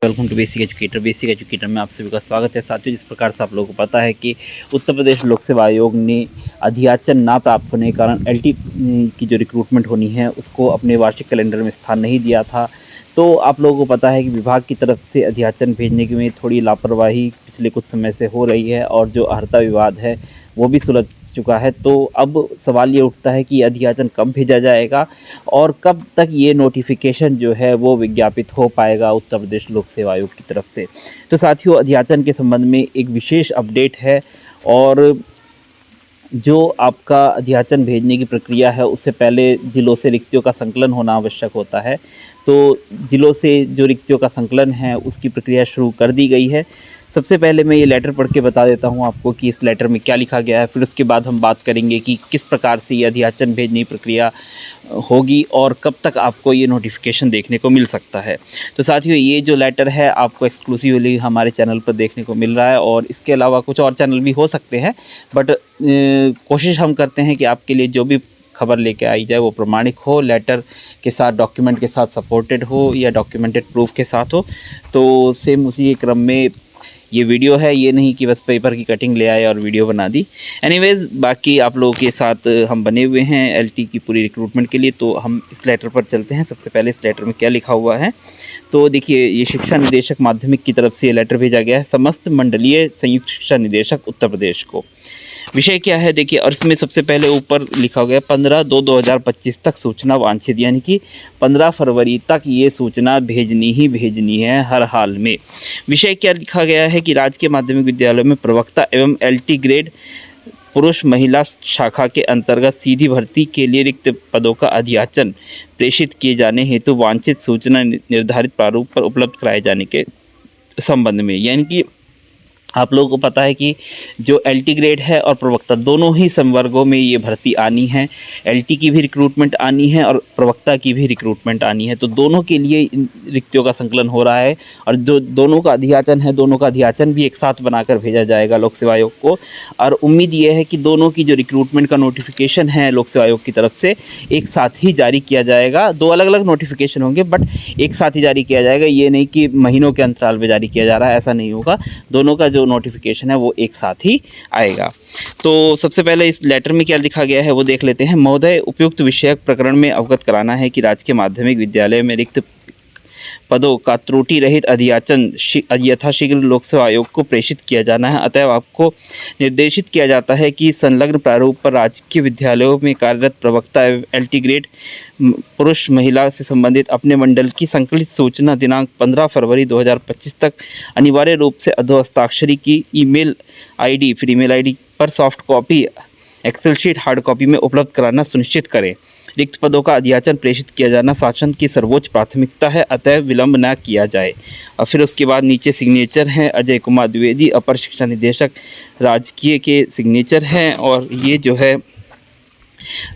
Welcome to basic educator में आप सभी का स्वागत है। साथियों, जिस प्रकार से आप लोगों को पता है कि उत्तर प्रदेश लोक सेवा आयोग ने अधियाचन ना प्राप्त होने के कारण एलटी की जो रिक्रूटमेंट होनी है उसको अपने वार्षिक कैलेंडर में स्थान नहीं दिया था। तो आप लोगों को पता है कि विभाग की तरफ से अधियाचन भेजने की में थोड़ी लापरवाही पिछले कुछ समय से हो रही है और जो अर्हता विवाद है वो भी सुलझ चुका है। तो अब सवाल ये उठता है कि अधियाचन कब भेजा जाएगा और कब तक ये नोटिफिकेशन जो है वो विज्ञापित हो पाएगा उत्तर प्रदेश लोक सेवा आयोग की तरफ से। तो साथियों, अधियाचन के संबंध में एक विशेष अपडेट है और जो आपका अधियाचन भेजने की प्रक्रिया है उससे पहले जिलों से रिक्तियों का संकलन होना आवश्यक होता है। तो जिलों से जो रिक्तियों का संकलन है उसकी प्रक्रिया शुरू कर दी गई है। सबसे पहले मैं ये लेटर पढ़ के बता देता हूँ आपको कि इस लेटर में क्या लिखा गया है, फिर उसके बाद हम बात करेंगे कि किस प्रकार से ये अधियाचन भेजने की प्रक्रिया होगी और कब तक आपको ये नोटिफिकेशन देखने को मिल सकता है। तो साथियों, ये जो लेटर है आपको एक्सक्लूसिवली हमारे चैनल पर देखने को मिल रहा है और इसके अलावा कुछ और चैनल भी हो सकते हैं, बट कोशिश हम करते हैं कि आपके लिए जो भी खबर लेके आई जाए वो प्रमाणिक हो, लेटर के साथ, डॉक्यूमेंट के साथ सपोर्टेड हो या डॉक्यूमेंटेड प्रूफ के साथ हो। तो सेम उसी के क्रम में ये वीडियो है, ये नहीं कि बस पेपर की कटिंग ले आए और वीडियो बना दी। एनीवेज़, बाकी आप लोगों के साथ हम बने हुए हैं एलटी की पूरी रिक्रूटमेंट के लिए। तो हम इस लेटर पर चलते हैं। सबसे पहले इस लेटर में क्या लिखा हुआ है तो देखिए, ये शिक्षा निदेशक माध्यमिक की तरफ से ये लेटर भेजा गया है समस्त मंडलीय संयुक्त शिक्षा निदेशक उत्तर प्रदेश को। विषय क्या है देखिए, और इसमें सबसे पहले ऊपर लिखा गया 15/2/2025 तक सूचना वांछित, यानी कि 15 फरवरी तक ये सूचना भेजनी ही भेजनी है हर हाल में। विषय क्या लिखा गया है कि राजकीय माध्यमिक विद्यालयों में प्रवक्ता एवं एलटी ग्रेड पुरुष महिला शाखा के अंतर्गत सीधी भर्ती के लिए रिक्त पदों का अधियाचन प्रेषित किए जाने हेतु वांछित सूचना निर्धारित प्रारूप पर उपलब्ध कराए जाने के संबंध में। यानी कि आप लोगों को पता है कि जो एलटी ग्रेड है और प्रवक्ता दोनों ही संवर्गों में ये भर्ती आनी है। एलटी की भी रिक्रूटमेंट आनी है और प्रवक्ता की भी रिक्रूटमेंट आनी है। तो दोनों के लिए इन रिक्तियों का संकलन हो रहा है और जो दोनों का अधियाचन है, दोनों का अधियाचन भी एक साथ बनाकर भेजा जाएगा लोक सेवा आयोग को। और उम्मीद ये है कि दोनों की जो रिक्रूटमेंट का नोटिफिकेशन है लोक सेवा आयोग की तरफ से एक साथ ही जारी किया जाएगा। दो अलग अलग नोटिफिकेशन होंगे बट एक साथ ही जारी किया जाएगा। ये नहीं कि महीनों के अंतराल में जारी किया जा रहा है, ऐसा नहीं होगा। दोनों का जो नोटिफिकेशन है वो एक साथ ही आएगा। तो सबसे पहले इस लेटर में क्या लिखा गया है वो देख लेते हैं। महोदय, उपयुक्त विषयक प्रकरण में अवगत कराना है कि राजकीय माध्यमिक विद्यालय में रिक्त पदों का त्रुटि रहित अधियाचन यथाशीघ्र लोक सेवा आयोग को प्रेषित किया जाना है। अतएव आपको निर्देशित किया जाता है कि संलग्न प्रारूप पर राजकीय विद्यालयों में कार्यरत प्रवक्ता एवं एलटी ग्रेड पुरुष महिला से संबंधित अपने मंडल की संकलित सूचना दिनांक 15 फरवरी 2025 तक अनिवार्य रूप से अधोहस्ताक्षरी की ईमेल आईडी फिर ईमेल आईडी पर soft copy, excel sheet, hard copy में उपलब्ध कराना सुनिश्चित करें। रिक्त पदों का अधियाचन प्रेषित किया जाना शासन की सर्वोच्च प्राथमिकता है, अतः विलंब न किया जाए। और फिर उसके बाद नीचे सिग्नेचर हैं अजय कुमार द्विवेदी, अपर शिक्षा निदेशक राजकीय के सिग्नेचर हैं। और ये जो है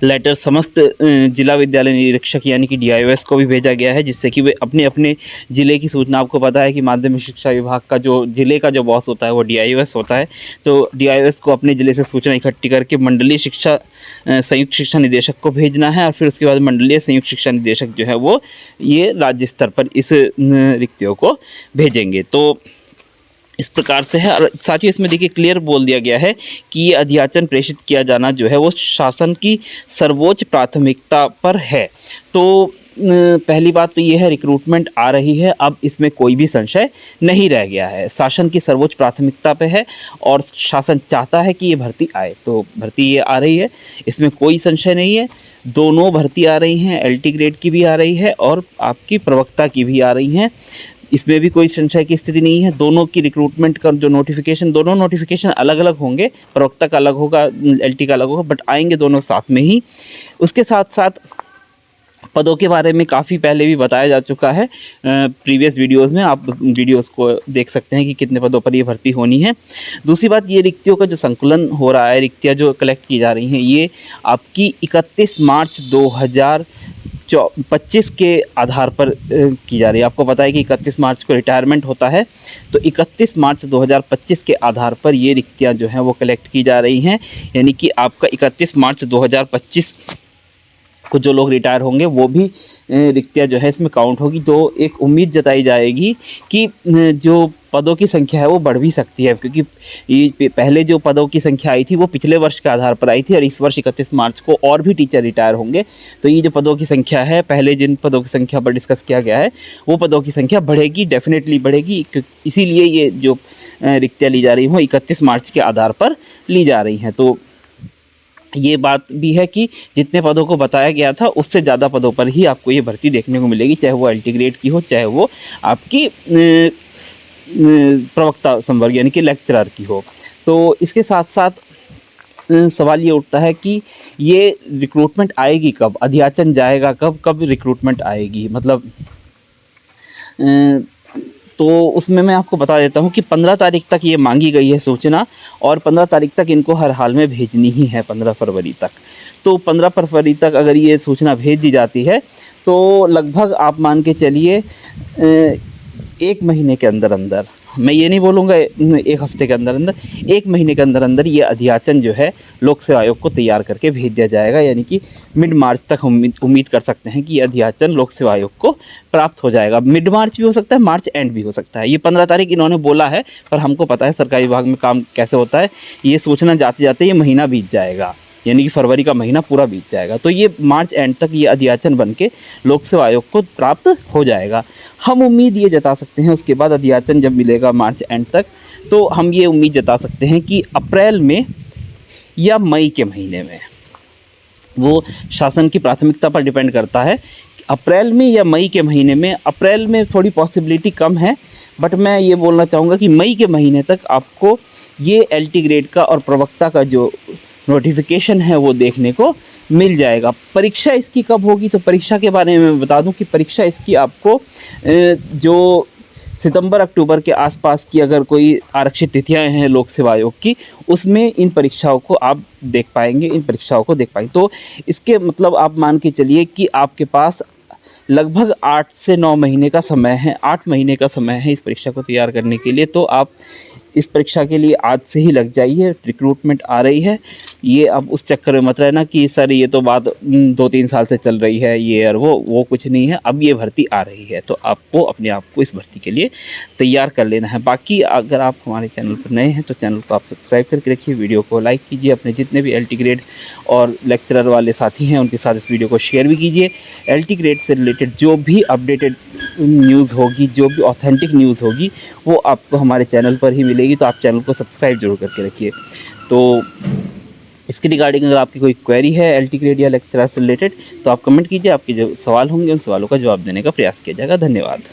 लेटर समस्त जिला विद्यालय निरीक्षक यानी कि डीआईओएस को भी भेजा गया है, जिससे कि वे अपने अपने ज़िले की सूचना, आपको पता है कि माध्यमिक शिक्षा विभाग का जो ज़िले का जो बॉस होता है वो डीआईओएस होता है। तो डीआईओएस को अपने ज़िले से सूचना इकट्ठी करके मंडलीय शिक्षा संयुक्त शिक्षा निदेशक को भेजना है और फिर उसके बाद मंडलीय संयुक्त शिक्षा निदेशक जो है वो ये राज्य स्तर पर इस रिक्तियों को भेजेंगे। तो इस प्रकार से है। और साथ ही इसमें देखिए क्लियर बोल दिया गया है कि ये अधियाचन प्रेषित किया जाना जो है वो शासन की सर्वोच्च प्राथमिकता पर है। तो पहली बात तो ये है, रिक्रूटमेंट आ रही है, अब इसमें कोई भी संशय नहीं रह गया है, शासन की सर्वोच्च प्राथमिकता पे है और शासन चाहता है कि ये भर्ती आए। तो भर्ती ये आ रही है, इसमें कोई संशय नहीं है। दोनों भर्ती आ रही हैं, एलटी ग्रेड की भी आ रही है और आपकी प्रवक्ता की भी आ रही हैं, इसमें भी कोई संशय की स्थिति नहीं है। दोनों की रिक्रूटमेंट का जो नोटिफिकेशन, दोनों नोटिफिकेशन अलग अलग होंगे, प्रवक्ता का अलग होगा, एलटी का अलग होगा, बट आएंगे दोनों साथ में ही। उसके साथ साथ पदों के बारे में काफ़ी पहले भी बताया जा चुका है प्रीवियस वीडियोस में, आप वीडियोस को देख सकते हैं कि कितने पदों पर ये भर्ती होनी है। दूसरी बात, ये रिक्तियों का जो संकुलन हो रहा है, रिक्तियाँ जो कलेक्ट की जा रही हैं, ये आपकी 31 मार्च 2025 के आधार पर की जा रही है। आपको पता है कि 31 मार्च को रिटायरमेंट होता है, तो 31 मार्च 2025 के आधार पर ये रिक्तियाँ जो हैं वो कलेक्ट की जा रही हैं। यानी कि आपका 31 मार्च 2025 कुछ जो लोग रिटायर होंगे वो भी रिक्तियाँ जो है इसमें काउंट होगी। तो एक उम्मीद जताई जाएगी कि जो पदों की संख्या है वो बढ़ भी सकती है, क्योंकि ये पहले जो पदों की संख्या आई थी वो पिछले वर्ष के आधार पर आई थी और इस वर्ष 31 मार्च को और भी टीचर रिटायर होंगे। तो ये जो पदों की संख्या है, पहले जिन पदों की संख्या पर डिस्कस किया गया है वो पदों की संख्या बढ़ेगी, डेफिनेटली बढ़ेगी। इसीलिए ये जो रिक्तियाँ ली जा रही हैं 31 मार्च के आधार पर ली जा रही हैं। तो ये बात भी है कि जितने पदों को बताया गया था उससे ज़्यादा पदों पर ही आपको ये भर्ती देखने को मिलेगी, चाहे वो एलटी ग्रेड की हो, चाहे वो आपकी प्रवक्ता संवर्ग यानी कि लेक्चरर की हो। तो इसके साथ साथ सवाल ये उठता है कि ये रिक्रूटमेंट आएगी कब, अधियाचन जाएगा कब, कब रिक्रूटमेंट आएगी, मतलब तो उसमें मैं आपको बता देता हूँ कि 15 तारीख तक ये मांगी गई है सूचना और 15 तारीख तक इनको हर हाल में भेजनी ही है, 15 फरवरी तक। तो 15 फरवरी तक अगर ये सूचना भेज दी जाती है तो लगभग आप मान के चलिए 1 महीने के अंदर अंदर, मैं ये नहीं बोलूँगा 1 हफ्ते के अंदर अंदर, 1 महीने के अंदर अंदर ये अधियाचन जो है लोक सेवा आयोग को तैयार करके भेज दिया जाएगा। यानी कि मिड मार्च तक हम उम्मीद कर सकते हैं कि ये अधियाचन लोक सेवा आयोग को प्राप्त हो जाएगा। मिड मार्च भी हो सकता है, मार्च एंड भी हो सकता है। ये 15 तारीख इन्होंने बोला है, पर हमको पता है सरकारी विभाग में काम कैसे होता है, ये सूचना जाते जाते ये महीना बीत जाएगा, यानी कि फरवरी का महीना पूरा बीत जाएगा। तो ये मार्च एंड तक ये अधियाचन बन के लोक सेवा आयोग को प्राप्त हो जाएगा। हम उम्मीद ये जता सकते हैं उसके बाद अधियाचन जब मिलेगा मार्च एंड तक, तो हम ये उम्मीद जता सकते हैं कि अप्रैल में या मई के महीने में, वो शासन की प्राथमिकता पर डिपेंड करता है, अप्रैल में या मई के महीने में। अप्रैल में थोड़ी पॉसिबिलिटी कम है, बट मैं ये बोलना चाहूँगा कि मई के महीने तक आपको ये एलटी ग्रेड का और प्रवक्ता का जो नोटिफिकेशन है वो देखने को मिल जाएगा। परीक्षा इसकी कब होगी, तो परीक्षा के बारे में मैं बता दूं कि परीक्षा इसकी आपको जो सितंबर अक्टूबर के आसपास की अगर कोई आरक्षित तिथियां हैं लोक सेवा आयोग की, उसमें इन परीक्षाओं को आप देख पाएंगे, इन परीक्षाओं को देख पाएंगे। तो इसके मतलब आप मान के चलिए कि आपके पास लगभग 8 से 9 महीने का समय है, 8 महीने का समय है इस परीक्षा को तैयार करने के लिए। तो आप इस परीक्षा के लिए आज से ही लग जाइए। रिक्रूटमेंट आ रही है, ये अब उस चक्कर में मत रहना कि सर ये तो बात 2-3 साल से चल रही है, ये और वो कुछ नहीं है। अब ये भर्ती आ रही है तो आपको अपने आप को इस भर्ती के लिए तैयार कर लेना है। बाकी अगर आप हमारे चैनल पर नए हैं तो चैनल को आप सब्सक्राइब करके रखिए, वीडियो को लाइक कीजिए, अपने जितने भी एलटी ग्रेड और लेक्चरर वाले साथी हैं उनके साथ इस वीडियो को शेयर भी कीजिए। एलटी ग्रेड से रिलेटेड जो भी अपडेटेड न्यूज़ होगी, जो भी ऑथेंटिक न्यूज़ होगी, वो आपको हमारे चैनल पर ही मिलेगी। तो आप चैनल को सब्सक्राइब जरूर करके रखिए। तो इसके रिगार्डिंग अगर आपकी कोई क्वेरी है एलटी ग्रेड या लेक्चरर से रिलेटेड तो आप कमेंट कीजिए, आपके जो सवाल होंगे उन सवालों का जवाब देने का प्रयास किया जाएगा। धन्यवाद।